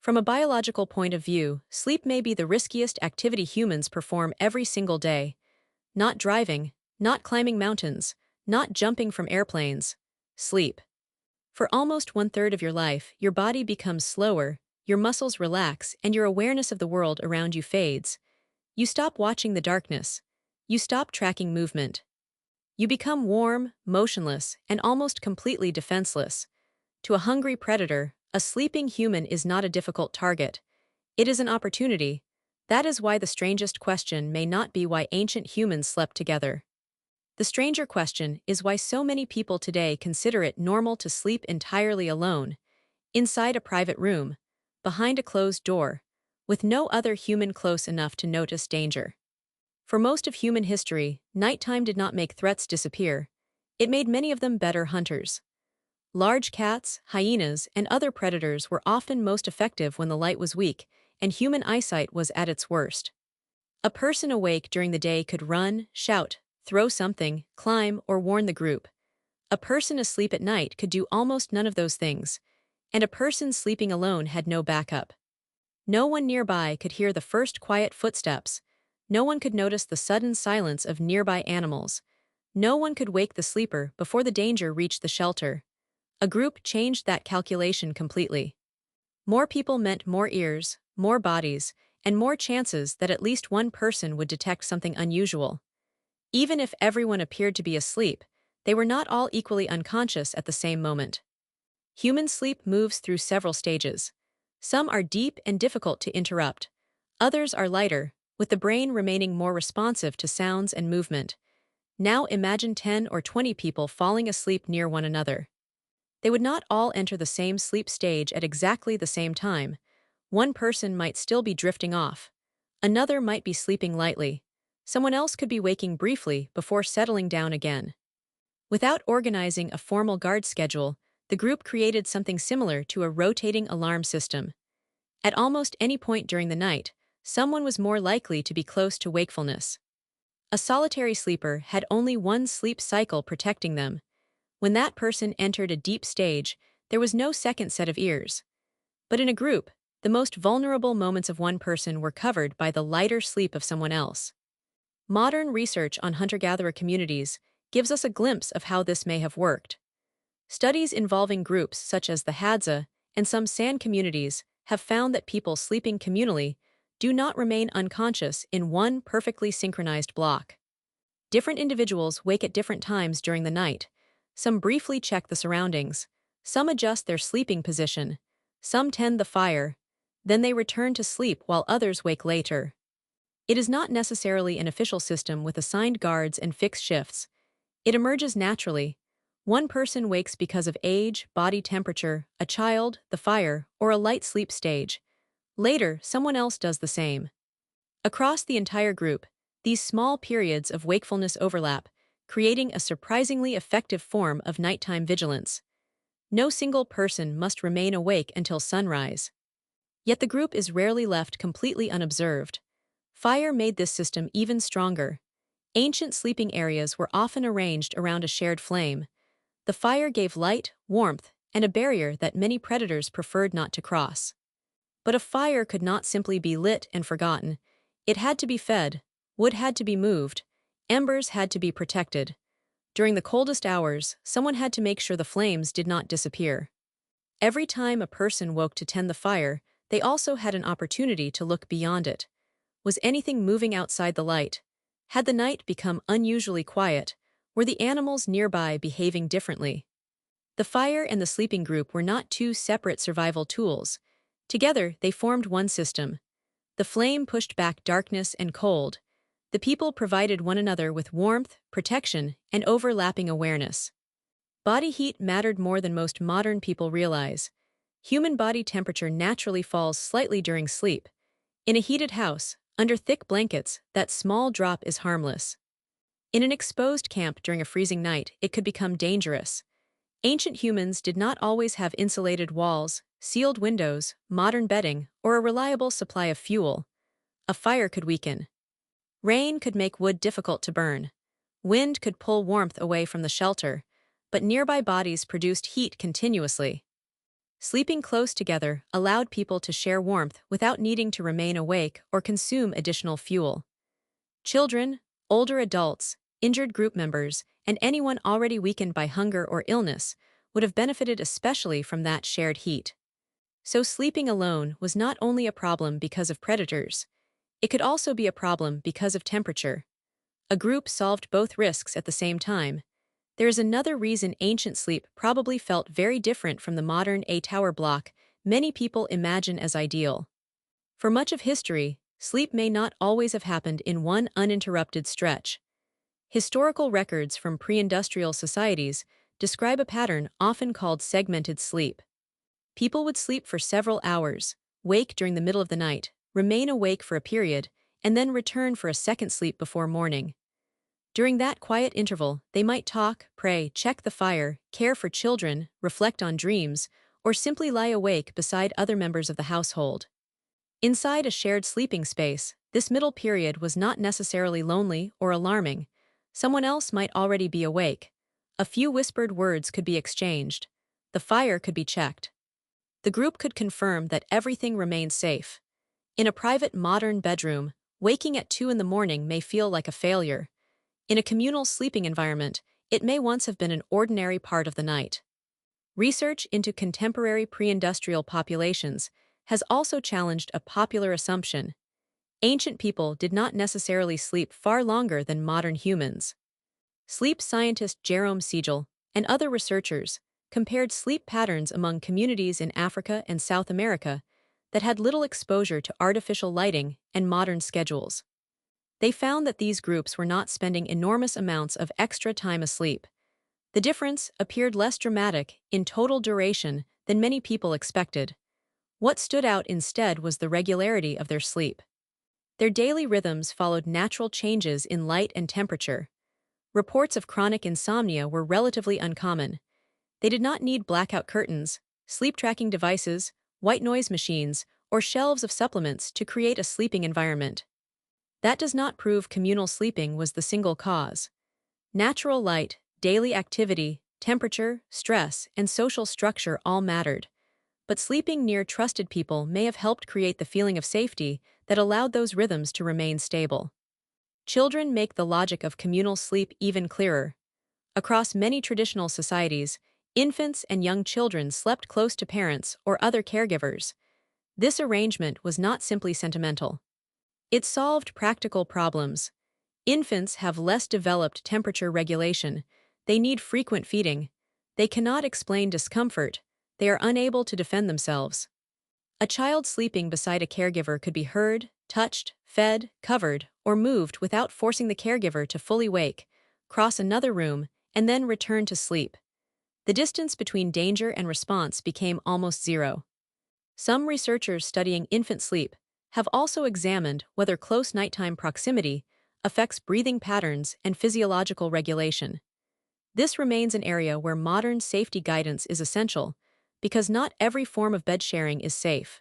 From a biological point of view, sleep may be the riskiest activity humans perform every single day. Not driving, not climbing mountains, not jumping from airplanes. Sleep. For almost one-third of your life, your body becomes slower, your muscles relax, and your awareness of the world around you fades. You stop watching the darkness. You stop tracking movement. You become warm, motionless, and almost completely defenseless. To a hungry predator, a sleeping human is not a difficult target. It is an opportunity. That is why the strangest question may not be why ancient humans slept together. The stranger question is why so many people today consider it normal to sleep entirely alone, inside a private room, behind a closed door, with no other human close enough to notice danger. For most of human history, nighttime did not make threats disappear. It made many of them better hunters. Large cats, hyenas, and other predators were often most effective when the light was weak and human eyesight was at its worst. A person awake during the day could run, shout, throw something, climb, or warn the group. A person asleep at night could do almost none of those things, and a person sleeping alone had no backup. No one nearby could hear the first quiet footsteps. No one could notice the sudden silence of nearby animals. No one could wake the sleeper before the danger reached the shelter. A group changed that calculation completely. More people meant more ears, more bodies, and more chances that at least one person would detect something unusual. Even if everyone appeared to be asleep, they were not all equally unconscious at the same moment. Human sleep moves through several stages. Some are deep and difficult to interrupt. Others are lighter, with the brain remaining more responsive to sounds and movement. Now imagine 10 or 20 people falling asleep near one another. They would not all enter the same sleep stage at exactly the same time. One person might still be drifting off. Another might be sleeping lightly. Someone else could be waking briefly before settling down again. Without organizing a formal guard schedule, the group created something similar to a rotating alarm system. At almost any point during the night, someone was more likely to be close to wakefulness. A solitary sleeper had only one sleep cycle protecting them. When that person entered a deep stage, there was no second set of ears. But in a group, the most vulnerable moments of one person were covered by the lighter sleep of someone else. Modern research on hunter-gatherer communities gives us a glimpse of how this may have worked. Studies involving groups such as the Hadza and some San communities have found that people sleeping communally do not remain unconscious in one perfectly synchronized block. Different individuals wake at different times during the night. Some briefly check the surroundings. Some adjust their sleeping position. Some tend the fire. Then they return to sleep while others wake later. It is not necessarily an official system with assigned guards and fixed shifts. It emerges naturally. One person wakes because of age, body temperature, a child, the fire, or a light sleep stage. Later, someone else does the same. Across the entire group, these small periods of wakefulness overlap, creating a surprisingly effective form of nighttime vigilance. No single person must remain awake until sunrise. Yet the group is rarely left completely unobserved. Fire made this system even stronger. Ancient sleeping areas were often arranged around a shared flame. The fire gave light, warmth, and a barrier that many predators preferred not to cross. But a fire could not simply be lit and forgotten. It had to be fed, wood had to be moved, embers had to be protected. During the coldest hours, someone had to make sure the flames did not disappear. Every time a person woke to tend the fire, they also had an opportunity to look beyond it. Was anything moving outside the light? Had the night become unusually quiet? Were the animals nearby behaving differently? The fire and the sleeping group were not two separate survival tools. Together, they formed one system. The flame pushed back darkness and cold. The people provided one another with warmth, protection, and overlapping awareness. Body heat mattered more than most modern people realize. Human body temperature naturally falls slightly during sleep. In a heated house, under thick blankets, that small drop is harmless. In an exposed camp during a freezing night, it could become dangerous. Ancient humans did not always have insulated walls, sealed windows, modern bedding, or a reliable supply of fuel. A fire could weaken. Rain could make wood difficult to burn. Wind could pull warmth away from the shelter, but nearby bodies produced heat continuously. Sleeping close together allowed people to share warmth without needing to remain awake or consume additional fuel. Children, older adults, injured group members, and anyone already weakened by hunger or illness would have benefited especially from that shared heat. So sleeping alone was not only a problem because of predators, it could also be a problem because of temperature. A group solved both risks at the same time. There is another reason ancient sleep probably felt very different from the modern eight-hour block many people imagine as ideal. For much of history, sleep may not always have happened in one uninterrupted stretch. Historical records from pre-industrial societies describe a pattern often called segmented sleep. People would sleep for several hours, wake during the middle of the night, remain awake for a period, and then return for a second sleep before morning. During that quiet interval, they might talk, pray, check the fire, care for children, reflect on dreams, or simply lie awake beside other members of the household. Inside a shared sleeping space, this middle period was not necessarily lonely or alarming. Someone else might already be awake. A few whispered words could be exchanged. The fire could be checked. The group could confirm that everything remained safe. In a private modern bedroom, waking at 2 in the morning may feel like a failure. In a communal sleeping environment, it may once have been an ordinary part of the night. Research into contemporary pre-industrial populations has also challenged a popular assumption. Ancient people did not necessarily sleep far longer than modern humans. Sleep scientist Jerome Siegel and other researchers compared sleep patterns among communities in Africa and South America that had little exposure to artificial lighting and modern schedules. They found that these groups were not spending enormous amounts of extra time asleep. The difference appeared less dramatic in total duration than many people expected. What stood out instead was the regularity of their sleep. Their daily rhythms followed natural changes in light and temperature. Reports of chronic insomnia were relatively uncommon. They did not need blackout curtains, sleep-tracking devices, white noise machines, or shelves of supplements to create a sleeping environment. That does not prove communal sleeping was the single cause. Natural light, daily activity, temperature, stress, and social structure all mattered. But sleeping near trusted people may have helped create the feeling of safety that allowed those rhythms to remain stable. Children make the logic of communal sleep even clearer. Across many traditional societies, infants and young children slept close to parents or other caregivers. This arrangement was not simply sentimental. It solved practical problems. Infants have less developed temperature regulation. They need frequent feeding. They cannot explain discomfort. They are unable to defend themselves. A child sleeping beside a caregiver could be heard, touched, fed, covered, or moved without forcing the caregiver to fully wake, cross another room, and then return to sleep. The distance between danger and response became almost zero. Some researchers studying infant sleep have also examined whether close nighttime proximity affects breathing patterns and physiological regulation. This remains an area where modern safety guidance is essential, because not every form of bed sharing is safe.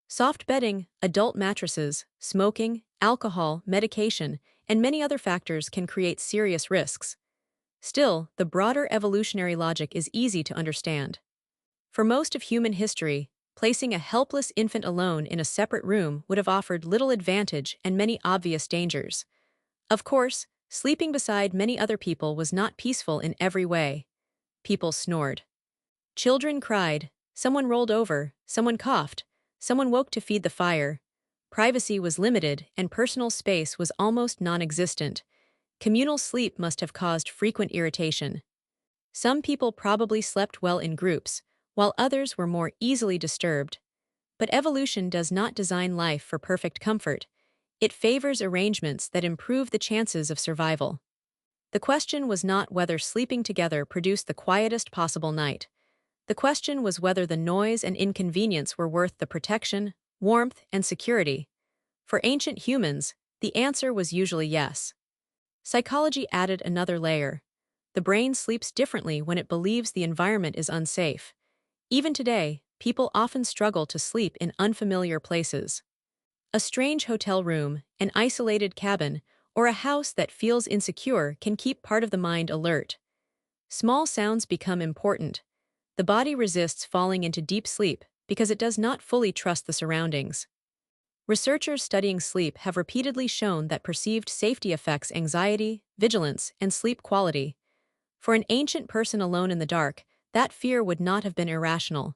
Soft bedding, adult mattresses, smoking, alcohol, medication, and many other factors can create serious risks. Still, the broader evolutionary logic is easy to understand. For most of human history, placing a helpless infant alone in a separate room would have offered little advantage and many obvious dangers. Of course, sleeping beside many other people was not peaceful in every way. People snored. Children cried, someone rolled over, someone coughed, someone woke to feed the fire. Privacy was limited and personal space was almost non-existent. Communal sleep must have caused frequent irritation. Some people probably slept well in groups, while others were more easily disturbed. But evolution does not design life for perfect comfort. It favors arrangements that improve the chances of survival. The question was not whether sleeping together produced the quietest possible night. The question was whether the noise and inconvenience were worth the protection, warmth, and security. For ancient humans, the answer was usually yes. Psychology added another layer. The brain sleeps differently when it believes the environment is unsafe. Even today, people often struggle to sleep in unfamiliar places. A strange hotel room, an isolated cabin, or a house that feels insecure can keep part of the mind alert. Small sounds become important. The body resists falling into deep sleep because it does not fully trust the surroundings. Researchers studying sleep have repeatedly shown that perceived safety affects anxiety, vigilance, and sleep quality. For an ancient person alone in the dark, that fear would not have been irrational.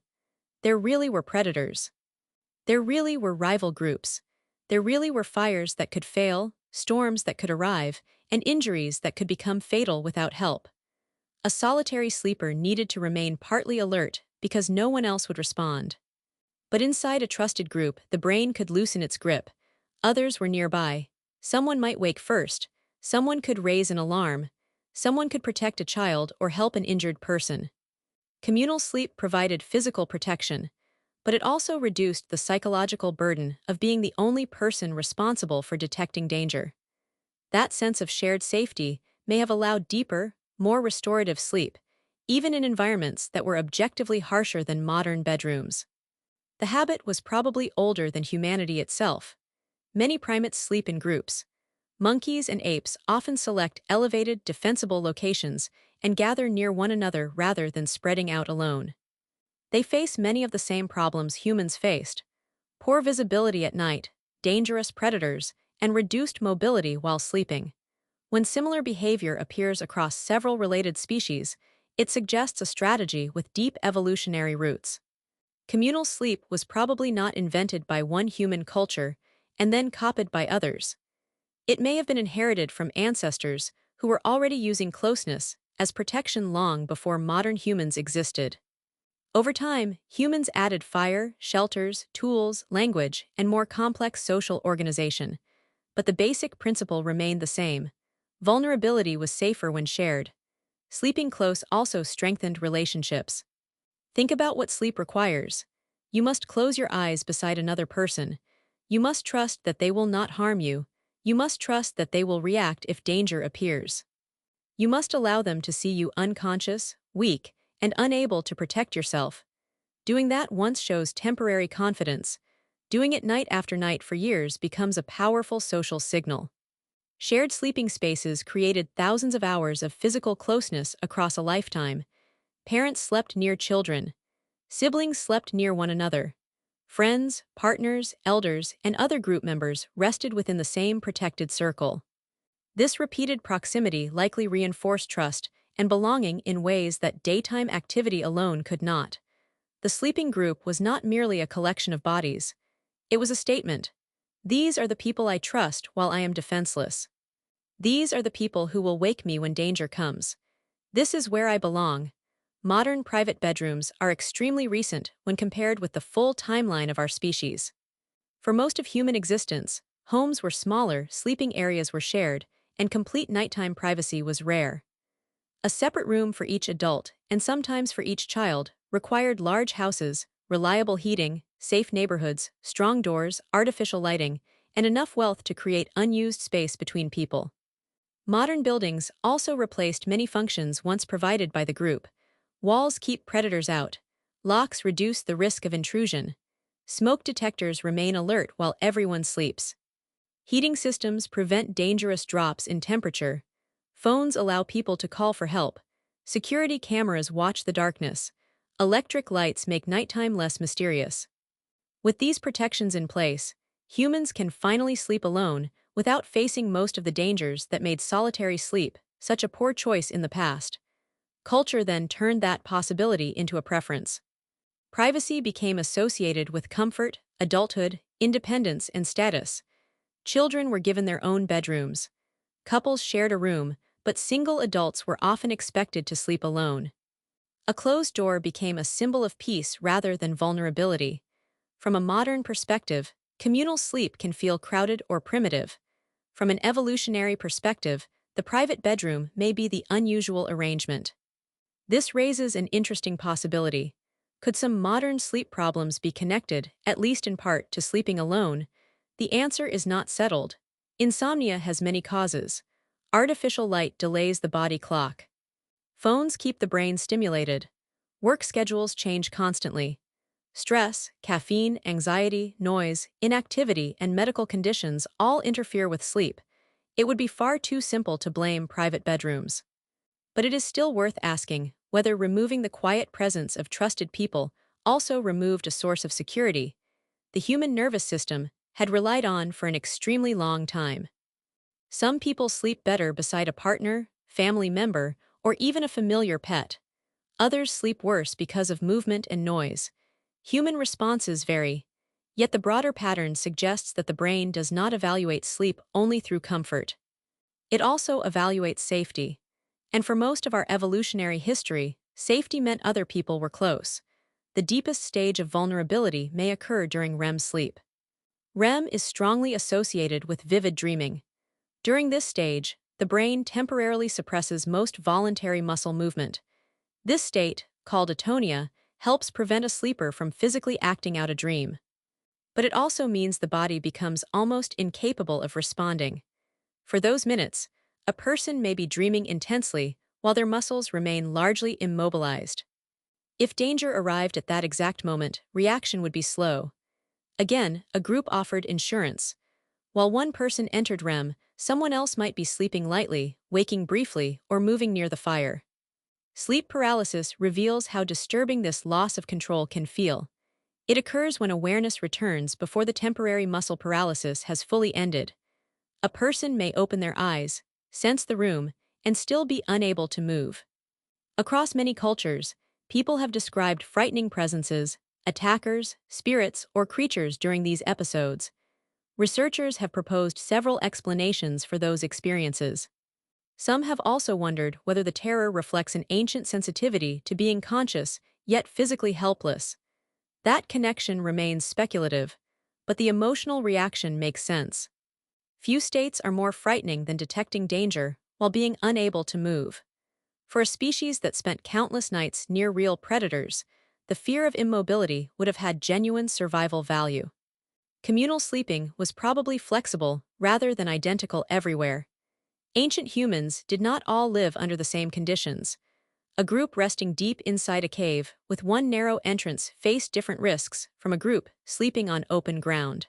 There really were predators. There really were rival groups. There really were fires that could fail, storms that could arrive, and injuries that could become fatal without help. A solitary sleeper needed to remain partly alert because no one else would respond. But inside a trusted group, the brain could loosen its grip. Others were nearby. Someone might wake first. Someone could raise an alarm. Someone could protect a child or help an injured person. Communal sleep provided physical protection, but it also reduced the psychological burden of being the only person responsible for detecting danger. That sense of shared safety may have allowed deeper, more restorative sleep, even in environments that were objectively harsher than modern bedrooms. The habit was probably older than humanity itself. Many primates sleep in groups. Monkeys and apes often select elevated, defensible locations and gather near one another rather than spreading out alone. They face many of the same problems humans faced: poor visibility at night, dangerous predators, and reduced mobility while sleeping. When similar behavior appears across several related species, it suggests a strategy with deep evolutionary roots. Communal sleep was probably not invented by one human culture and then copied by others. It may have been inherited from ancestors who were already using closeness as protection long before modern humans existed. Over time, humans added fire, shelters, tools, language, and more complex social organization. But the basic principle remained the same. Vulnerability was safer when shared. Sleeping close also strengthened relationships. Think about what sleep requires. You must close your eyes beside another person. You must trust that they will not harm you. You must trust that they will react if danger appears. You must allow them to see you unconscious, weak, and unable to protect yourself. Doing that once shows temporary confidence. Doing it night after night for years becomes a powerful social signal. Shared sleeping spaces created thousands of hours of physical closeness across a lifetime. Parents slept near children. Siblings slept near one another. Friends, partners, elders, and other group members rested within the same protected circle. This repeated proximity likely reinforced trust and belonging in ways that daytime activity alone could not. The sleeping group was not merely a collection of bodies. It was a statement. These are the people I trust while I am defenseless. These are the people who will wake me when danger comes. This is where I belong. Modern private bedrooms are extremely recent when compared with the full timeline of our species. For most of human existence, homes were smaller, sleeping areas were shared, and complete nighttime privacy was rare. A separate room for each adult, and sometimes for each child, required large houses, reliable heating, safe neighborhoods, strong doors, artificial lighting, and enough wealth to create unused space between people. Modern buildings also replaced many functions once provided by the group. Walls keep predators out. Locks reduce the risk of intrusion. Smoke detectors remain alert while everyone sleeps. Heating systems prevent dangerous drops in temperature. Phones allow people to call for help. Security cameras watch the darkness. Electric lights make nighttime less mysterious. With these protections in place, humans can finally sleep alone without facing most of the dangers that made solitary sleep such a poor choice in the past. Culture then turned that possibility into a preference. Privacy became associated with comfort, adulthood, independence, and status. Children were given their own bedrooms. Couples shared a room, but single adults were often expected to sleep alone. A closed door became a symbol of peace rather than vulnerability. From a modern perspective, communal sleep can feel crowded or primitive. From an evolutionary perspective, the private bedroom may be the unusual arrangement. This raises an interesting possibility. Could some modern sleep problems be connected, at least in part, to sleeping alone? The answer is not settled. Insomnia has many causes. Artificial light delays the body clock. Phones keep the brain stimulated. Work schedules change constantly. Stress, caffeine, anxiety, noise, inactivity, and medical conditions all interfere with sleep. It would be far too simple to blame private bedrooms. But it is still worth asking, whether removing the quiet presence of trusted people also removed a source of security the human nervous system had relied on for an extremely long time. Some people sleep better beside a partner, family member, or even a familiar pet. Others sleep worse because of movement and noise. Human responses vary, yet the broader pattern suggests that the brain does not evaluate sleep only through comfort. It also evaluates safety. And for most of our evolutionary history, safety meant other people were close. The deepest stage of vulnerability may occur during REM sleep. REM is strongly associated with vivid dreaming. During this stage, the brain temporarily suppresses most voluntary muscle movement. This state, called atonia, helps prevent a sleeper from physically acting out a dream. But it also means the body becomes almost incapable of responding. For those minutes, a person may be dreaming intensely while their muscles remain largely immobilized. If danger arrived at that exact moment, reaction would be slow. Again, a group offered insurance. While one person entered REM, someone else might be sleeping lightly, waking briefly, or moving near the fire. Sleep paralysis reveals how disturbing this loss of control can feel. It occurs when awareness returns before the temporary muscle paralysis has fully ended. A person may open their eyes, sense the room, and still be unable to move. Across many cultures, people have described frightening presences, attackers, spirits, or creatures during these episodes. Researchers have proposed several explanations for those experiences. Some have also wondered whether the terror reflects an ancient sensitivity to being conscious, yet physically helpless. That connection remains speculative, but the emotional reaction makes sense. Few states are more frightening than detecting danger while being unable to move. For a species that spent countless nights near real predators, the fear of immobility would have had genuine survival value. Communal sleeping was probably flexible rather than identical everywhere. Ancient humans did not all live under the same conditions. A group resting deep inside a cave with one narrow entrance faced different risks from a group sleeping on open ground.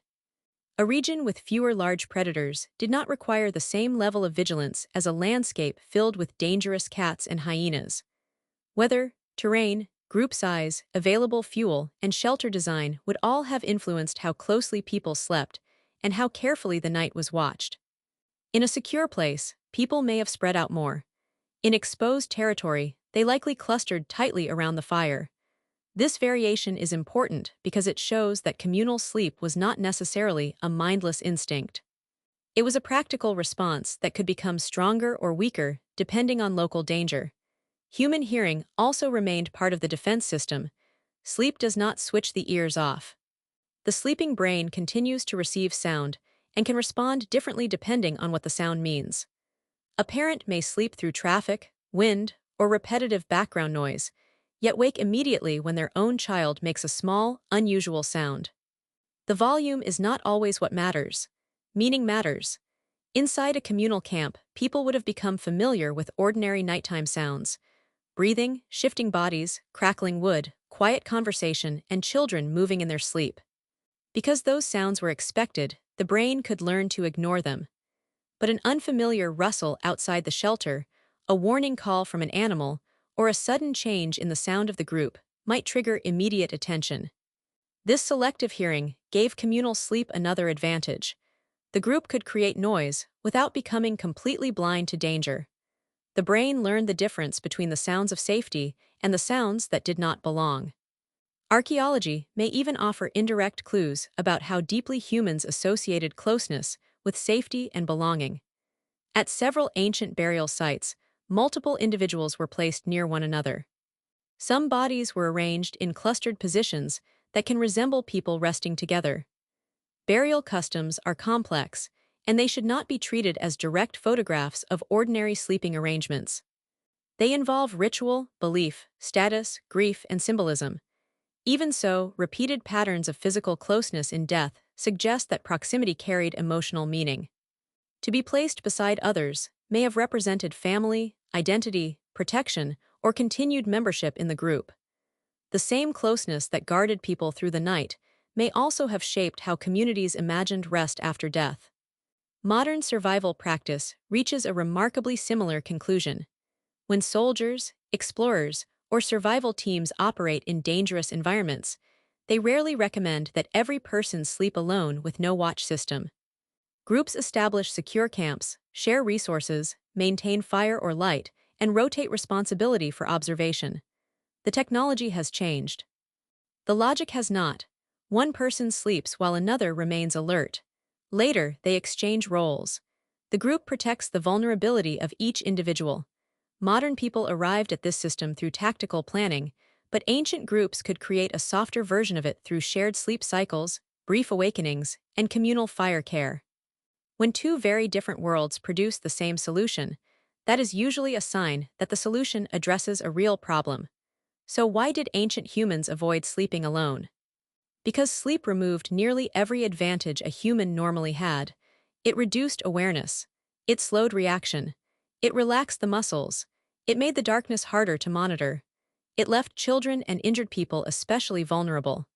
A region with fewer large predators did not require the same level of vigilance as a landscape filled with dangerous cats and hyenas. Weather, terrain, group size, available fuel, and shelter design would all have influenced how closely people slept and how carefully the night was watched. In a secure place, people may have spread out more. In exposed territory, they likely clustered tightly around the fire. This variation is important because it shows that communal sleep was not necessarily a mindless instinct. It was a practical response that could become stronger or weaker depending on local danger. Human hearing also remained part of the defense system. Sleep does not switch the ears off. The sleeping brain continues to receive sound and can respond differently depending on what the sound means. A parent may sleep through traffic, wind, or repetitive background noise, yet wake immediately when their own child makes a small, unusual sound. The volume is not always what matters. Meaning matters. Inside a communal camp, people would have become familiar with ordinary nighttime sounds: breathing, shifting bodies, crackling wood, quiet conversation, and children moving in their sleep. Because those sounds were expected, the brain could learn to ignore them. But an unfamiliar rustle outside the shelter, a warning call from an animal, or a sudden change in the sound of the group might trigger immediate attention. This selective hearing gave communal sleep another advantage. The group could create noise without becoming completely blind to danger. The brain learned the difference between the sounds of safety and the sounds that did not belong. Archaeology may even offer indirect clues about how deeply humans associated closeness with safety and belonging. At several ancient burial sites, multiple individuals were placed near one another. Some bodies were arranged in clustered positions that can resemble people resting together. Burial customs are complex, and they should not be treated as direct photographs of ordinary sleeping arrangements. They involve ritual, belief, status, grief, and symbolism. Even so, repeated patterns of physical closeness in death suggest that proximity carried emotional meaning. To be placed beside others may have represented family, identity, protection, or continued membership in the group. The same closeness that guarded people through the night may also have shaped how communities imagined rest after death. Modern survival practice reaches a remarkably similar conclusion. When soldiers, explorers, or survival teams operate in dangerous environments, they rarely recommend that every person sleep alone with no watch system. Groups establish secure camps, share resources, maintain fire or light, and rotate responsibility for observation. The technology has changed. The logic has not. One person sleeps while another remains alert. Later, they exchange roles. The group protects the vulnerability of each individual. Modern people arrived at this system through tactical planning, but ancient groups could create a softer version of it through shared sleep cycles, brief awakenings, and communal fire care. When two very different worlds produce the same solution, that is usually a sign that the solution addresses a real problem. So why did ancient humans avoid sleeping alone? Because sleep removed nearly every advantage a human normally had. It reduced awareness. It slowed reaction. It relaxed the muscles. It made the darkness harder to monitor. It left children and injured people especially vulnerable.